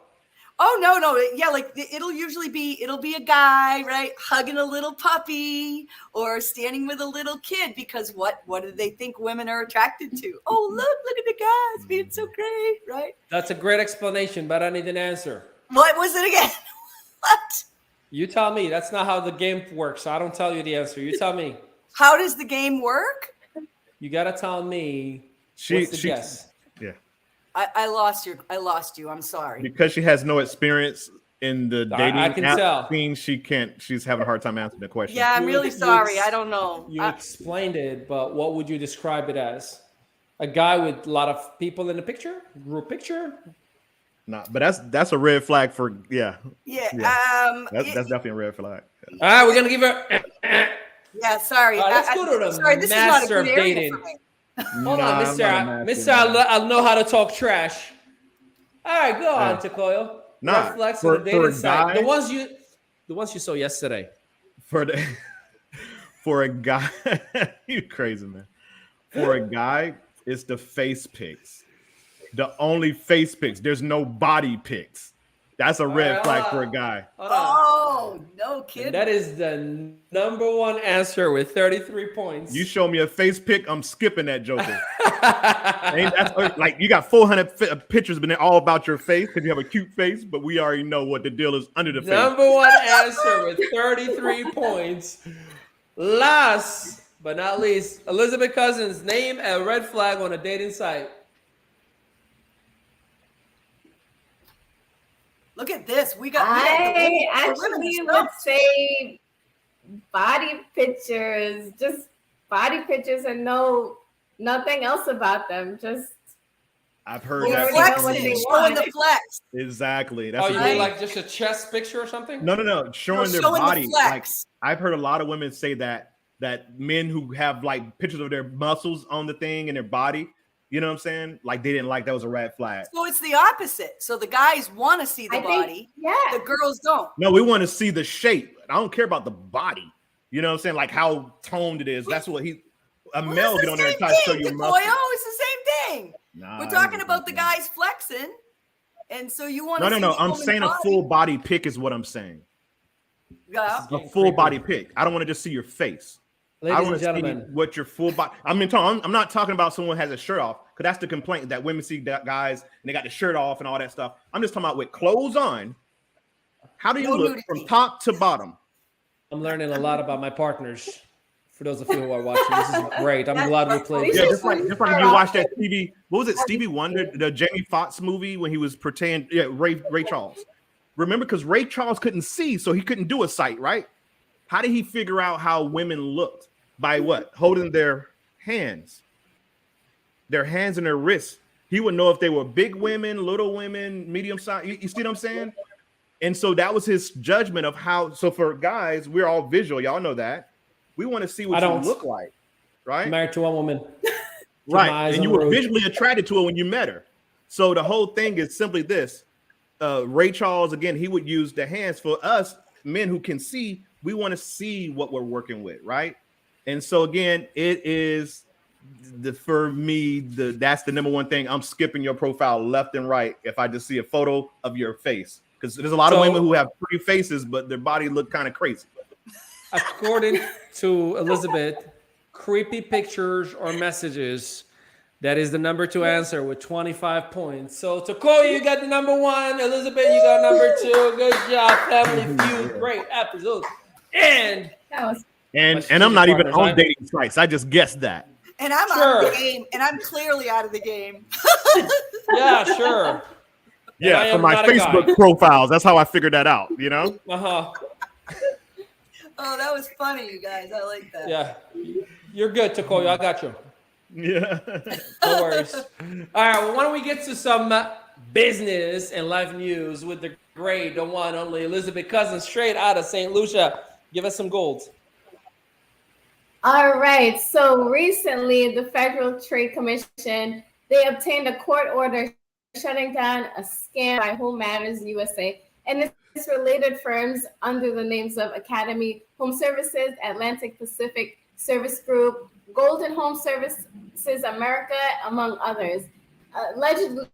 Oh no, yeah, like it'll be a guy, right, hugging a little puppy or standing with a little kid because what do they think women are attracted to? Oh, look at the guys being so great, right? That's a great explanation, but I need an answer. What was it again? What? You tell me. That's not how the game works. So I don't tell you the answer. You tell me. How does the game work? You gotta tell me. She What's the guess? Yeah. I lost you. I'm sorry. Because she has no experience in the dating I can app tell. scene, she's having a hard time answering the question. Yeah, I'm You- really you sorry. ex- I don't know. You explained it, but what would you describe it as? A guy with a lot of people in the picture? Group picture? Nah, but that's a red flag for Yeah. That's definitely a red flag. All right, we're gonna give her. Yeah, sorry. Let's go to the sorry, this is not a master good of area dating. for me. Hold Nah, on, I'm Mister. not a master, Mister, man. I'll know how to talk trash. All right, go on, Tekoyo. Nah, Red flags for- on the dating for a site. guy- The ones you saw yesterday. For a guy, you crazy man. For a guy, it's the face pics. The only face pics. There's no body pics. That's a red right, flag hold for a on. guy. Hold on. Oh, no kidding. That is the number one answer with 33 points. You show me a face pic, I'm skipping that joker. Like you got 400 pictures, but they're all about your face because you have a cute face. But we already know what the deal is under the face. Number one answer with 33 points. Last but not least, Elizabeth Cousins, name a red flag on a dating site. Look at this. We got I the women actually stuff. would say body pictures, just body pictures and nothing else about them. Just I've heard We that. already know what they flexing, want. showing the flex. Exactly. That's Oh, you a- mean like just a chest picture or something? no. Showing their showing the body. Like flex. I've heard a lot of women say that men who have like pictures of their muscles on the thing and their body, you know what I'm saying? Like they didn't like that was a red flag. So it's the opposite. So the guys want to see the I think, body. yeah. The girls don't. No, we want to see the shape. I don't care about the body. You know what I'm saying? Like how toned it is. That's what a Well, male that's get the on there and same try to show thing, you Tekoyo. muscle. It's the same thing. Nah, We're talking it's about the different. guys flexing, and so you want to No. see the I'm woman's saying a body. full body pic is what I'm saying. Yeah. A full body pic. I don't want to just see your face. I Ladies want and to see gentlemen, what your full body. I'm not talking about someone who has a shirt off because that's the complaint that women see that guys and they got the shirt off and all that stuff. I'm just talking about with clothes on. How do you No look nudity. from top to bottom? I'm learning a lot about my partners. For those of you who are watching, this is great. I'm glad we played. Yeah, this. just like when you watch that TV. What was it? Stevie Wonder, the Jamie Foxx movie when he was pretending. Yeah, Ray Charles. Remember, because Ray Charles couldn't see, so he couldn't do a sight. Right? How did he figure out how women looked? By what? Holding their hands and their wrists. He would know if they were big women, little women, medium size. You see what I'm saying? And so that was his judgment of how. So for guys, we're all visual. Y'all know that. We want to see what I you don't. look like, right? I'm married to one woman. Right. my eyes And you on the were road. visually attracted to her when you met her. So the whole thing is simply this. Ray Charles, again, he would use the hands. For us men who can see, we want to see what we're working with, right? And so again, it is for me, that's the number one thing. I'm skipping your profile left and right if I just see a photo of your face, because there's a lot of women who have pretty faces, but their body look kind of crazy. According to Elizabeth, creepy pictures or messages, that is the number 2 answer with 25 points. So Tokoya, you got the number 1. Elizabeth, you got number 2. Good job, Family Feud. Great episode. And I'm not even on dating sites. I just guessed that. And I'm out of the game, and I'm clearly out of the game. Yeah, sure. Yeah, for my Facebook profiles, that's how I figured that out. You know. Uh-huh. Oh, that was funny, you guys. I like that. Yeah, you're good, Tokoya. I got you. Yeah. No worries. All right. Well, why don't we get to some business and life news with the great, the one, only Elizabeth Cousins, straight out of St. Lucia. Give us some gold. All right. So recently, the Federal Trade Commission, they obtained a court order shutting down a scam by Home Matters USA and its related firms under the names of Academy Home Services, Atlantic Pacific Service Group, Golden Home Services America, among others. Allegedly,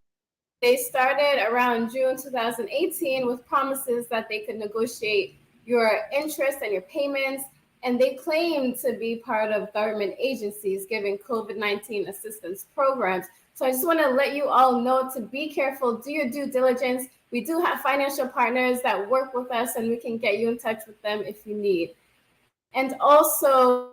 they started around June 2018 with promises that they could negotiate your interest and your payments, and they claim to be part of government agencies giving COVID-19 assistance programs. So I just want to let you all know to be careful, do your due diligence. We do have financial partners that work with us, and we can get you in touch with them if you need. And also,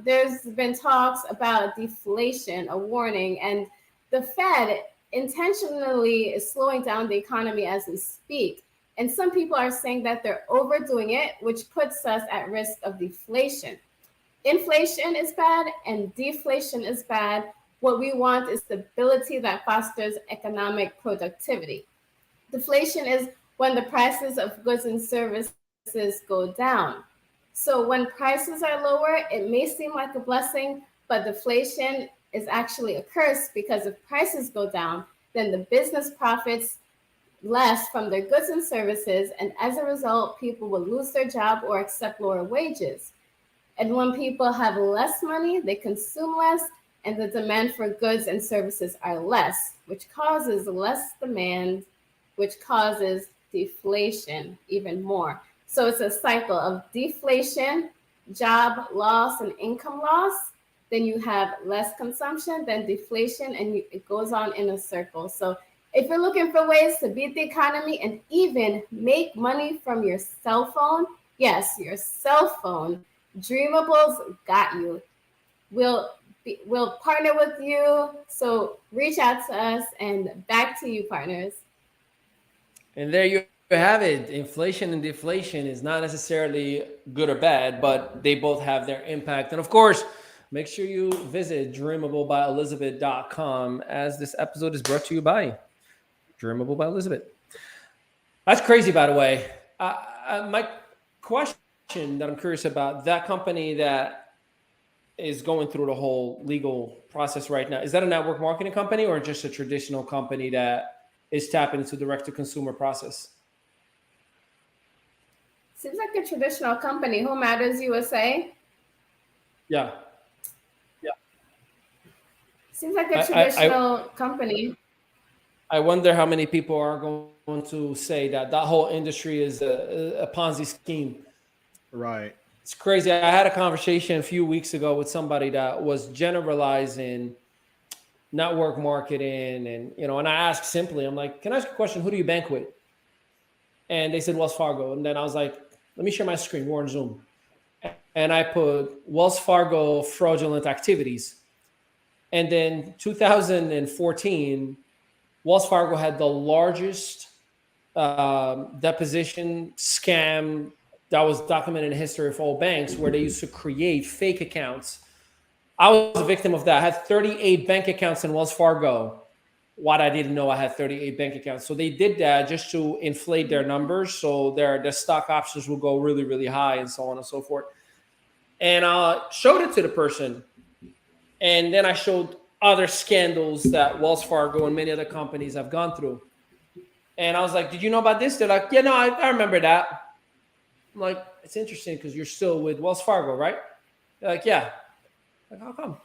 there's been talks about deflation, a warning, and the Fed intentionally is slowing down the economy as we speak. And some people are saying that they're overdoing it, which puts us at risk of deflation. Inflation is bad and deflation is bad. What we want is stability that fosters economic productivity. Deflation is when the prices of goods and services go down. So when prices are lower, it may seem like a blessing, but deflation is actually a curse, because if prices go down, then the business profits less from their goods and services, and as a result, people will lose their job or accept lower wages. And when people have less money, they consume less, and the demand for goods and services are less, which causes less demand, which causes deflation even more. So it's a cycle of deflation, job loss, and income loss. Then you have less consumption, then deflation, and it goes on in a circle. So if you're looking for ways to beat the economy and even make money from your cell phone, yes, your cell phone, Dreamables got you. We'll partner with you. So reach out to us, and back to you, partners. And there you have it. Inflation and deflation is not necessarily good or bad, but they both have their impact. And of course, make sure you visit dreamablebyelizabeth.com, as this episode is brought to you by Dreamable by Elizabeth. That's crazy, by the way. My question that I'm curious about, that company that is going through the whole legal process right now, is that a network marketing company or just a traditional company that is tapping into direct-to-consumer process? Seems like a traditional company. Home Matters USA. Yeah. Seems like a traditional company. I wonder how many people are going to say that whole industry is a Ponzi scheme. Right. It's crazy. I had a conversation a few weeks ago with somebody that was generalizing network marketing, and and I asked simply, I'm like, can I ask a question? Who do you bank with? And they said Wells Fargo. And then I was like, let me share my screen. We're on Zoom. And I put Wells Fargo fraudulent activities. And then 2014, Wells Fargo had the largest deposition scam that was documented in history of all banks, where they used to create fake accounts. I was a victim of that. I had 38 bank accounts in Wells Fargo. What I didn't know, I had 38 bank accounts. So they did that just to inflate their numbers. So their stock options will go really, really high, and so on and so forth. And I showed it to the person. And then I showed other scandals that Wells Fargo and many other companies have gone through. And I was like, did you know about this? They're like, yeah, no, I remember that. I'm like, it's interesting because you're still with Wells Fargo, right? They're like, yeah. I'm like, how come?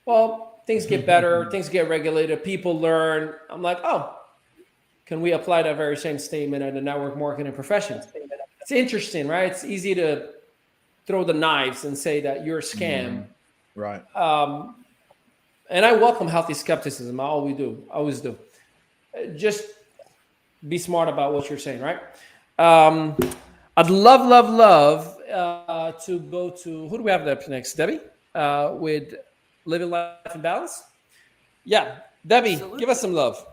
Well, things get better, things get regulated, people learn. I'm like, oh, can we apply that very same statement in the network marketing profession? It's interesting, right? It's easy to throw the knives and say that you're a scam. Right. And I welcome healthy skepticism. I always do. Just be smart about what you're saying, right? I'd love to go to, who do we have up next? Debbie, with Living Life in Balance. Yeah, Debbie, Absolutely. give us some love.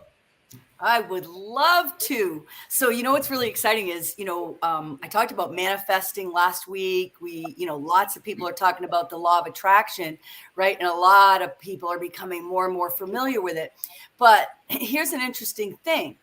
I would love to. So, what's really exciting is, I talked about manifesting last week. Lots of people are talking about the law of attraction, right? And a lot of people are becoming more and more familiar with it. But here's an interesting thing.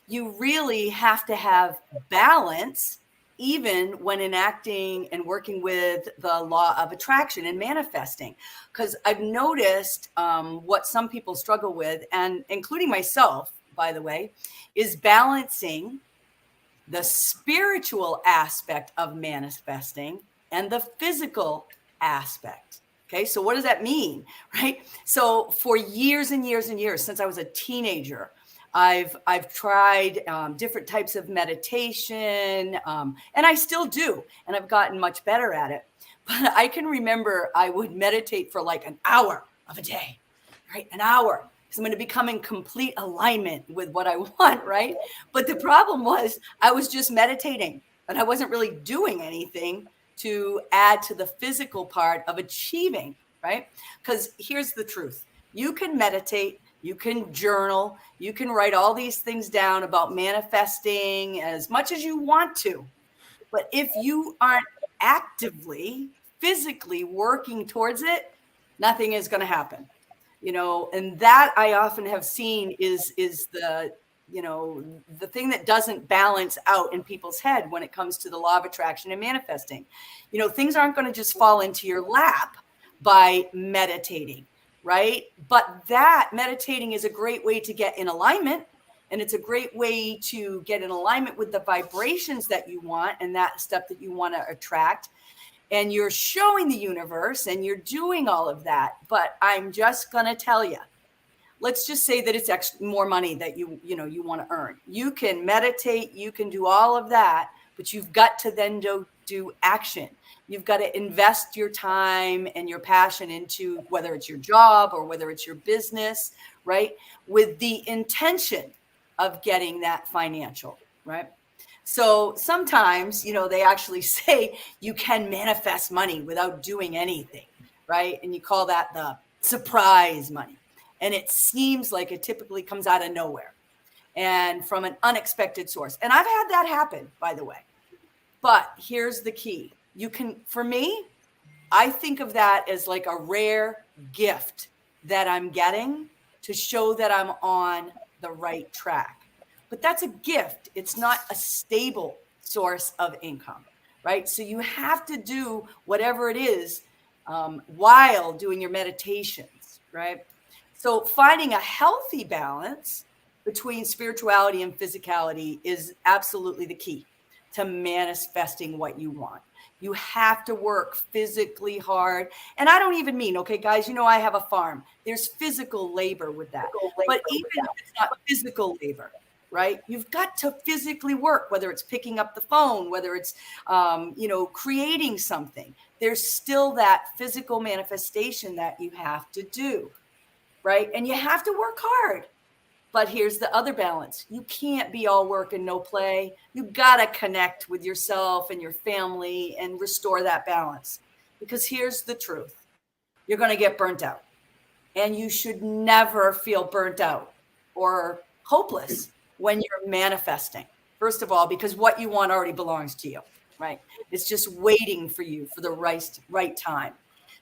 You really have to have balance, even when enacting and working with the law of attraction and manifesting. Because I've noticed what some people struggle with, and including myself, by the way, is balancing the spiritual aspect of manifesting and the physical aspect. Okay, so what does that mean, right? So for years and years and years, since I was a teenager, I've tried different types of meditation, and I still do, and I've gotten much better at it. But I can remember I would meditate for like an hour of a day, right? An hour. I'm going to become in complete alignment with what I want, right? But the problem was I was just meditating and I wasn't really doing anything to add to the physical part of achieving, right? Because here's the truth. You can meditate, you can journal, you can write all these things down about manifesting as much as you want to. But if you aren't actively, physically working towards it, nothing is going to happen. And that I often have seen is the thing that doesn't balance out in people's head when it comes to the law of attraction and manifesting. Things aren't going to just fall into your lap by meditating, right? But that meditating is a great way to get in alignment. And it's a great way to get in alignment with the vibrations that you want and that stuff that you want to attract. And you're showing the universe and you're doing all of that. But I'm just going to tell you, let's just say that it's more money that you want to earn. You can meditate, you can do all of that, but you've got to then do action. You've got to invest your time and your passion into whether it's your job or whether it's your business, right? With the intention of getting that financial, right? So sometimes, they actually say you can manifest money without doing anything, right? And you call that the surprise money. And it seems like it typically comes out of nowhere and from an unexpected source. And I've had that happen, by the way. But here's the key. For me, I think of that as like a rare gift that I'm getting to show that I'm on the right track. But that's a gift. It's not a stable source of income, right? So you have to do whatever it is while doing your meditations, right? So finding a healthy balance between spirituality and physicality is absolutely the key to manifesting what you want. You have to work physically hard. And I don't even mean, okay, guys, I have a farm. There's physical labor with that. But even if it's not physical labor, right? You've got to physically work, whether it's picking up the phone, whether it's, creating something. There's still that physical manifestation that you have to do, right? And you have to work hard. But here's the other balance. You can't be all work and no play. You got to connect with yourself and your family and restore that balance. Because here's the truth. You're going to get burnt out. And you should never feel burnt out or hopeless when you're manifesting. First of all, because what you want already belongs to you, right? It's just waiting for you for the right time.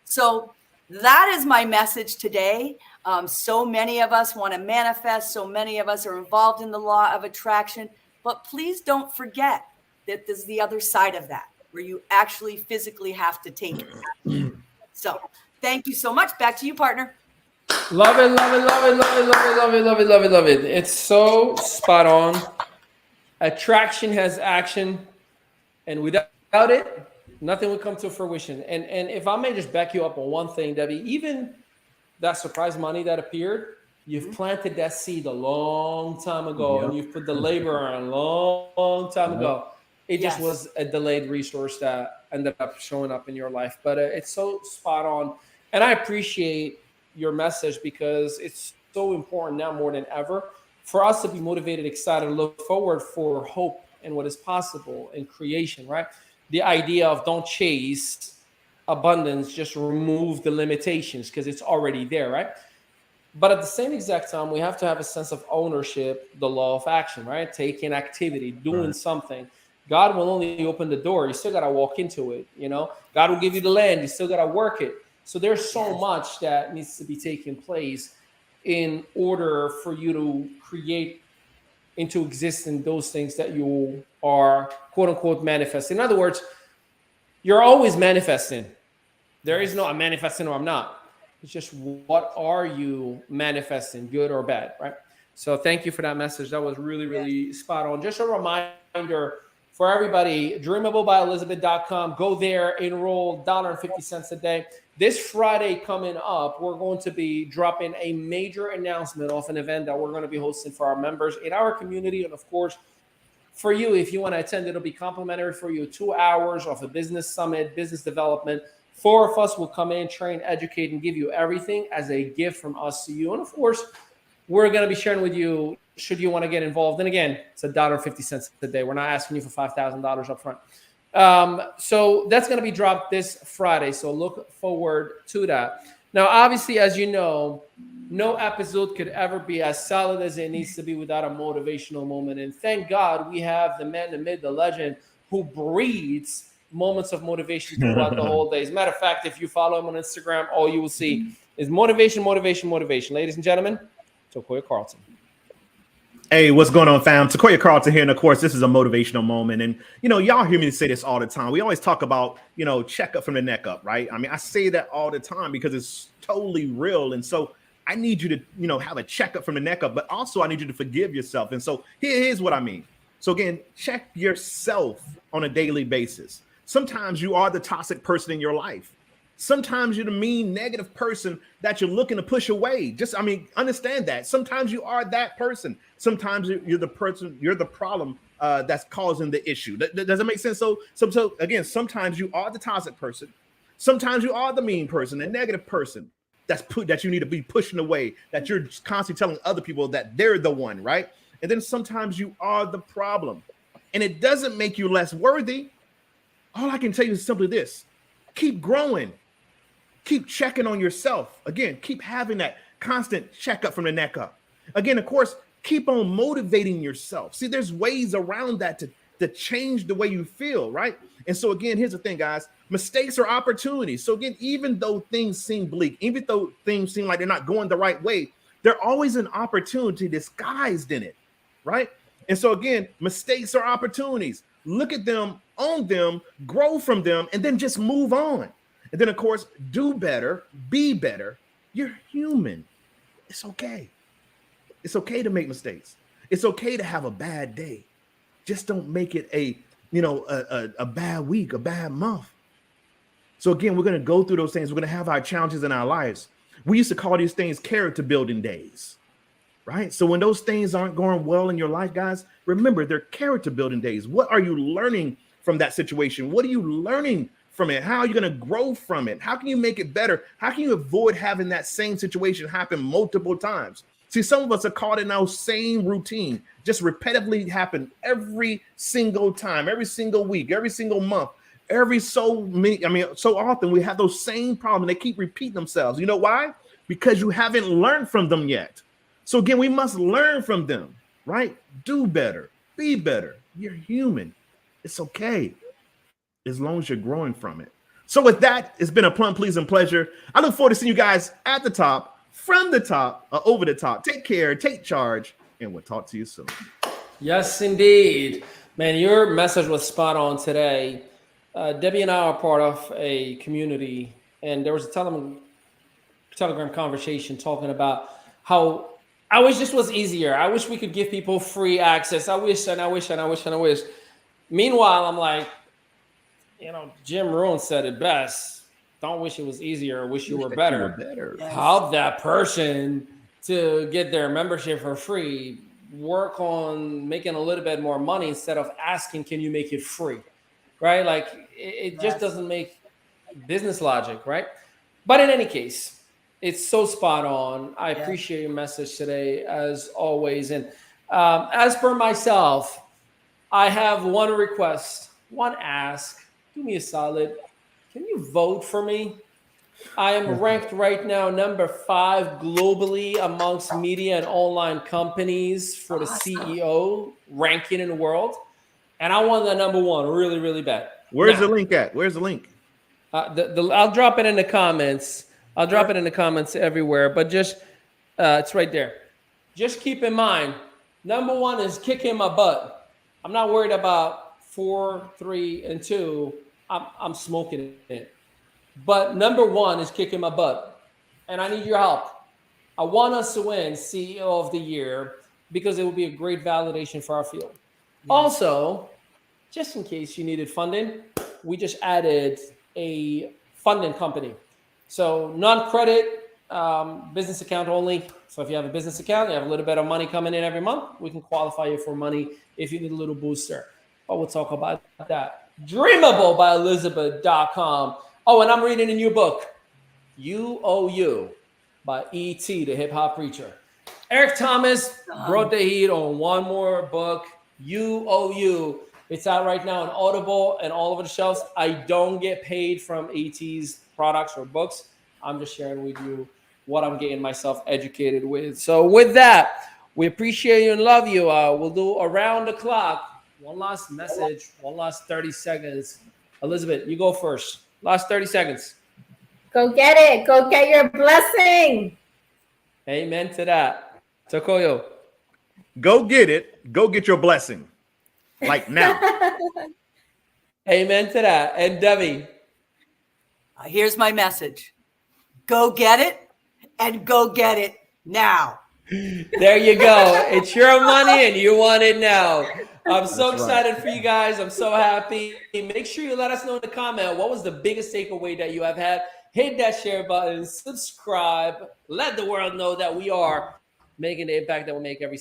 So that is my message today. So many of us want to manifest. So many of us are involved in the law of attraction. But please don't forget that there's the other side of that, where you actually physically have to take it. So thank you so much. Back to you, partner. Love it, love it, love it, love it, love it, love it, love it, love it, love it. It's so spot on. Attraction has action, and without it, nothing will come to fruition. And if I may just back you up on one thing, Debbie, even that surprise money that appeared, you've planted that seed a long time ago, and you've put the labor on a long time ago. It just was a delayed resource that ended up showing up in your life. But it's so spot on. And I appreciate your message because it's so important now more than ever for us to be motivated, excited, look forward for hope and what is possible in creation, right? The idea of don't chase abundance, just remove the limitations because it's already there, right? But at the same exact time, we have to have a sense of ownership, the law of action, right? Taking activity, doing something. God will only open the door. You still got to walk into it, you know? God will give you the land. You still got to work it. So there's so much that needs to be taking place in order for you to create into existence those things that you are, quote unquote, manifesting. In other words, you're always manifesting. There is no I'm manifesting or I'm not. It's just what are you manifesting, good or bad, right? So thank you for that message. That was really, really spot on. Just a reminder for everybody, dreamablebyelizabeth.com. Go there, enroll, $1.50 a day. This Friday coming up, we're going to be dropping a major announcement of an event that we're going to be hosting for our members in our community. And of course, for you, if you want to attend, it'll be complimentary for you. 2 hours of a business summit, business development. 4 of us will come in, train, educate, and give you everything as a gift from us to you. And of course, we're going to be sharing with you, should you want to get involved. And again, it's $1.50 a day. We're not asking you for $5,000 up front. So that's going to be dropped this Friday. So look forward to that. Now, obviously, as you know, no episode could ever be as solid as it needs to be without a motivational moment. And thank God we have the man, the myth, the legend who breeds moments of motivation throughout the whole day. As a matter of fact, if you follow him on Instagram, all you will see is motivation, motivation, motivation. Ladies and gentlemen, Takoya Carlton. Hey, what's going on, fam? Takoya Carlton here. And of course, this is a motivational moment. And, you know, y'all hear me say this all the time. We always talk about, you know, check up from the neck up, right? I mean, I say that all the time because it's totally real. And so I need you to, you know, have a checkup from the neck up, but also I need you to forgive yourself. And so here's what I mean. So again, check yourself on a daily basis. Sometimes you are the toxic person in your life. Sometimes you're the mean, negative person that you're looking to push away. Understand that. Sometimes you are that person. Sometimes you're the person, you're the problem that's causing the issue. Does that make sense? So again, sometimes you are the toxic person. Sometimes you are the mean person, the negative person that you need to be pushing away, that you're constantly telling other people that they're the one, right? And then sometimes you are the problem. And it doesn't make you less worthy. All I can tell you is simply this: keep growing. Keep checking on yourself. Again, keep having that constant checkup from the neck up. Again, of course, keep on motivating yourself. See, there's ways around that to change the way you feel, right? And so again, here's the thing, guys. Mistakes are opportunities. So again, even though things seem bleak, even though things seem like they're not going the right way, there's always an opportunity disguised in it, right? And so again, mistakes are opportunities. Look at them, own them, grow from them, and then just move on. And then, of course, do better, be better. You're human. It's okay. It's okay to make mistakes. It's okay to have a bad day. Just don't make it a bad week, a bad month. So again, we're going to go through those things. We're going to have our challenges in our lives. We used to call these things character building days, right? So when those things aren't going well in your life, guys, remember they're character building days. What are you learning from that situation? What are you learning from it? How are you going to grow from it? How can you make it better? How can you avoid having that same situation happen multiple times? See, some of us are caught in our same routine, just repetitively happen every single time, every single week, every single month, so often we have those same problems. They keep repeating themselves. You know why? Because you haven't learned from them yet. So again, we must learn from them, right? Do better, be better. You're human. It's okay, as long as you're growing from it. So with that, it's been a plum pleasing pleasure. I look forward to seeing you guys at the top, from the top, or over the top. Take care, take charge, and we'll talk to you soon. Yes, indeed. Man, your message was spot on today. Debbie and I are part of a community, and there was a time Telegram conversation talking about how I wish this was easier. I wish we could give people free access. I wish. Meanwhile, I'm like, Jim Rohn said it best. Don't wish it was easier. Wish you were better. Yes. Help that person to get their membership for free. Work on making a little bit more money instead of asking, can you make it free? Right? Like it just doesn't make business logic, right? But in any case, it's so spot on. I appreciate your message today, as always. And as per myself, I have one request, one ask. Do me a solid. Can you vote for me? I am ranked right now number 5 globally amongst media and online companies for the CEO ranking in the world. And I want that number 1 really, really bad. Where's the link at? Where's the link? I'll drop it in the comments. I'll drop it in the comments everywhere, but just it's right there. Just keep in mind, number 1 is kicking my butt. I'm not worried about 4, 3, and 2. I'm smoking it. But number 1 is kicking my butt, and I need your help. I want us to win CEO of the Year because it will be a great validation for our field. Also, just in case you needed funding, we just added a funding company. So non-credit, business account only. So if you have a business account, you have a little bit of money coming in every month, we can qualify you for money if you need a little booster. But we'll talk about that. Dreamable by Elizabeth.com. Oh, and I'm reading a new book, You Owe You by E.T., the hip hop preacher. Eric Thomas brought the heat on one more book, You Owe You. It's out right now on Audible and all over the shelves. I don't get paid from E.T.'s products or books. I'm just sharing with you what I'm getting myself educated with. So with that, we appreciate you and love you. We'll do around the clock. One last message, one last 30 seconds. Elizabeth, you go first. Last 30 seconds. Go get it. Go get your blessing. Amen to that. Tokoyo. Go get it. Go get your blessing. Like now. Amen to that. And Debbie. Here's my message. Go get it and go get it now. There you go. It's your money and you want it now. I'm so excited for you guys. I'm so happy. Make sure you let us know in the comment what was the biggest takeaway that you have had. Hit that share button, subscribe, let the world know that we are making the impact that we make every